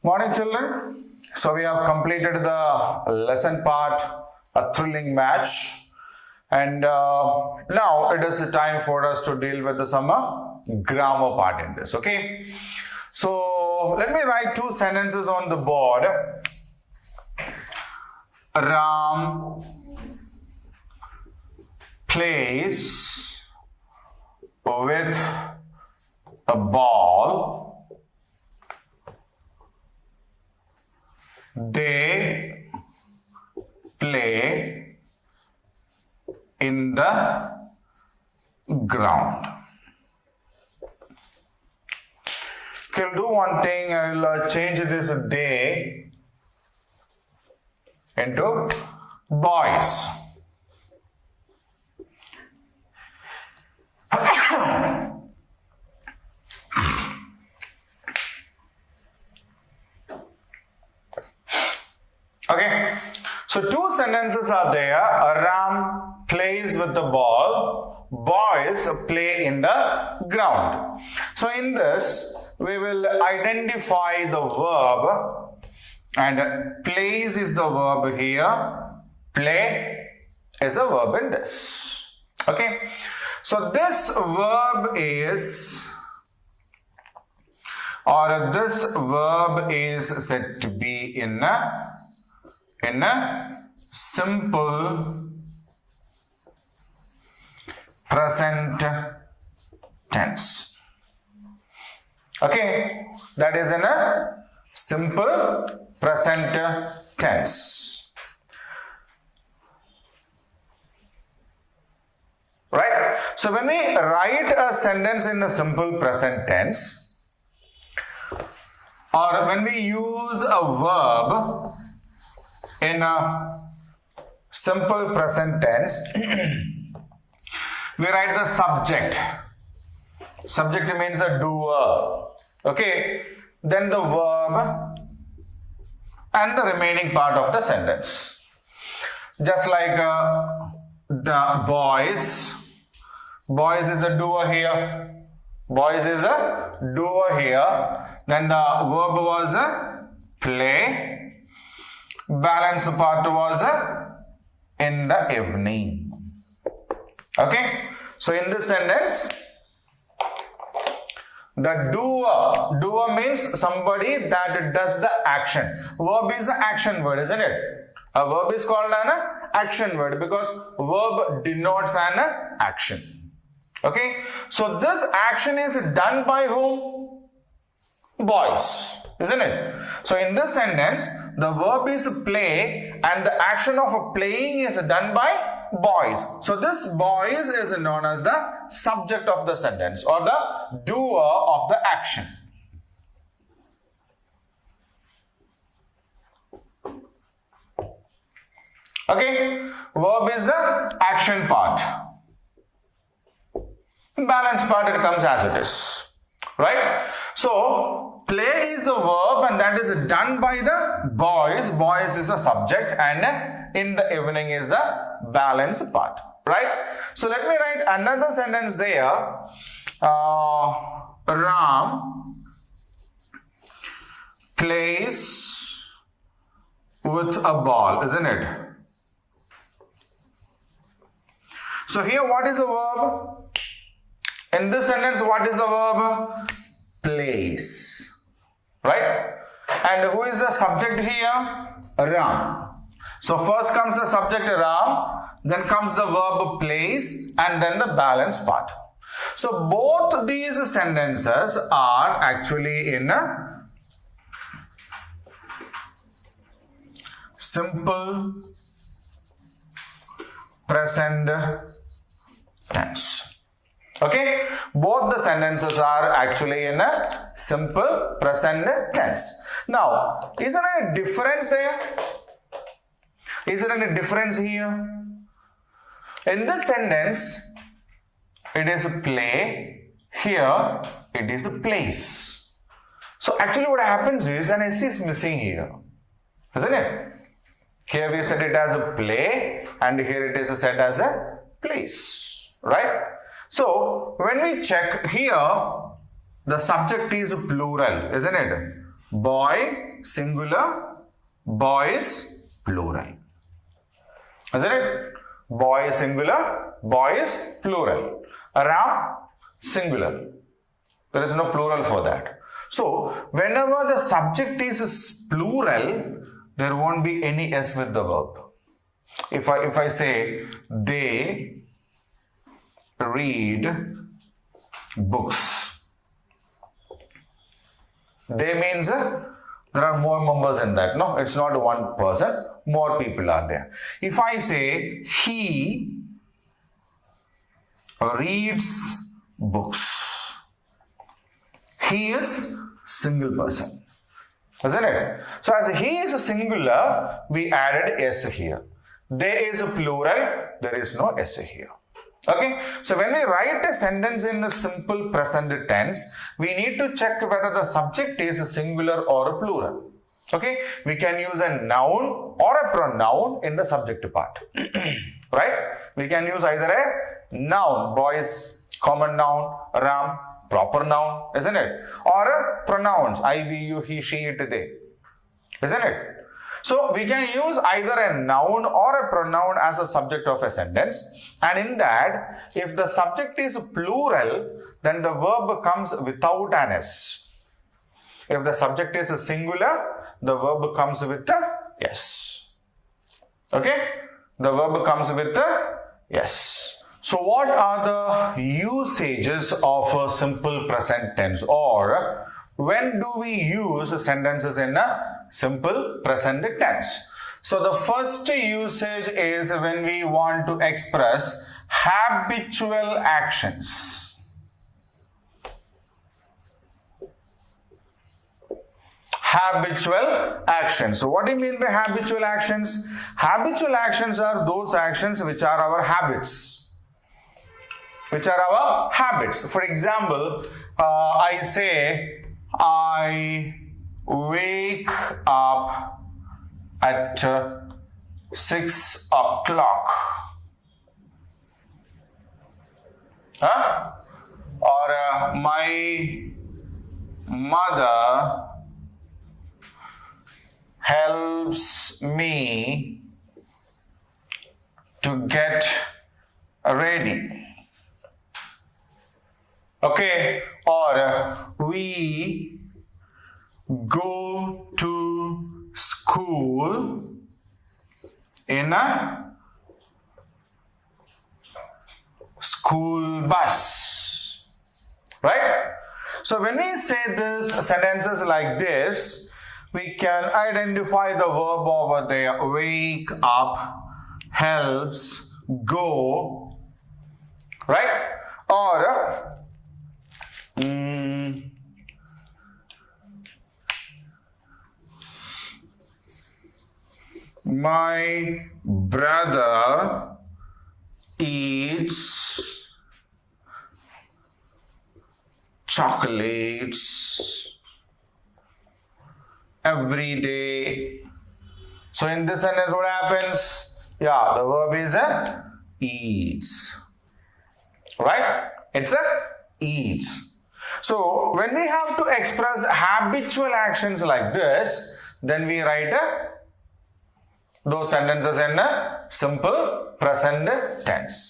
Morning children. So we have completed the lesson part, a thrilling match, and now it is the time for us to deal with some grammar part in this. Okay, so let me write two sentences on the board. Ram plays with a ball. They play in the ground. Okay, I'll do one thing. I will change this day into boys. Okay, so two sentences are there. Ram plays with the ball. Boys play in the ground. So in this, we will identify the verb, and plays is the verb here. Play is a verb in this. Okay, so this verb is, or this verb is said to be in a simple present tense. Okay, that is in a simple present tense. Right? So when we write a sentence in a simple present tense, or when we use a verb in a simple present tense, we write the subject. Subject means a doer. Okay, then the verb and the remaining part of the sentence. Just like the boys. Boys is a doer here. Boys is a doer here. Then the verb was play. Balance part was in the evening. Okay, so in this sentence, the doer means somebody that does the action. Verb is the action word, isn't it? A verb is called an action word because verb denotes an action. Okay, so this action is done by whom? Boys, isn't it? So in this sentence, the verb is play and the action of playing is done by boys. So this boys is known as the subject of the sentence or the doer of the action. Okay, verb is the action part. Balance part, it comes as it is. Right? So play is the verb and that is done by the boys. Boys is the subject and in the evening is the balance part. Right? So let me write another sentence there. Ram plays with a ball, isn't it? So here what is the verb? In this sentence, what is the verb? Plays. Right? And who is the subject here? Ram. So first comes the subject Ram, then comes the verb plays, and then the balance part. So both these sentences are actually in a simple present tense. Okay, both the sentences are actually in a simple present tense. Now, is there a difference there? Is there any difference here? In this sentence, it is a play. Here, it is a place. So actually what happens is an S is missing here. Isn't it? Here we set it as a play and here it is set as a place. Right? So, when we check here, the subject is plural, isn't it? boy singular, boys plural. Isn't it? Boy is singular, boy is plural. Ram singular. There is no plural for that. So, whenever the subject is plural, there won't be any S with the verb. If I say, they read books. They means there are more members in that. No, it's not one person. More people are there. If I say, he reads books. He is single person. Isn't it? So as he is a singular, we added S here. They is a plural, there is no S here. Okay, so when we write a sentence in a simple present tense, we need to check whether the subject is a singular or a plural. Okay, we can use a noun or a pronoun in the subject part. Right? We can use either a noun, boys, common noun, Ram, proper noun, isn't it? Or a pronouns, I, we, you, he, she, it, they. Isn't it? So we can use either a noun or a pronoun as a subject of a sentence, and in that, if the subject is plural, then the verb comes without an S. If the subject is singular, the verb comes with a S. Okay? The verb comes with a yes. So what are the usages of a simple present tense, or when do we use sentences in a simple present tense? So the first usage is when we want to express habitual actions. Habitual actions. So what do you mean by habitual actions? Habitual actions are those actions which are our habits. Which are our habits. For example, I say, I wake up at 6 o'clock. Or my mother helps me to get ready. Okay, or we go to school in a school bus, right? So when we say this sentences like this, we can identify the verb over there. Wake up, helps, go, right? Or my brother eats chocolates every day. So in this sentence what happens? Yeah, the verb is eats. Right? It's eats. So when we have to express habitual actions like this, then we write those sentences in a simple present tense.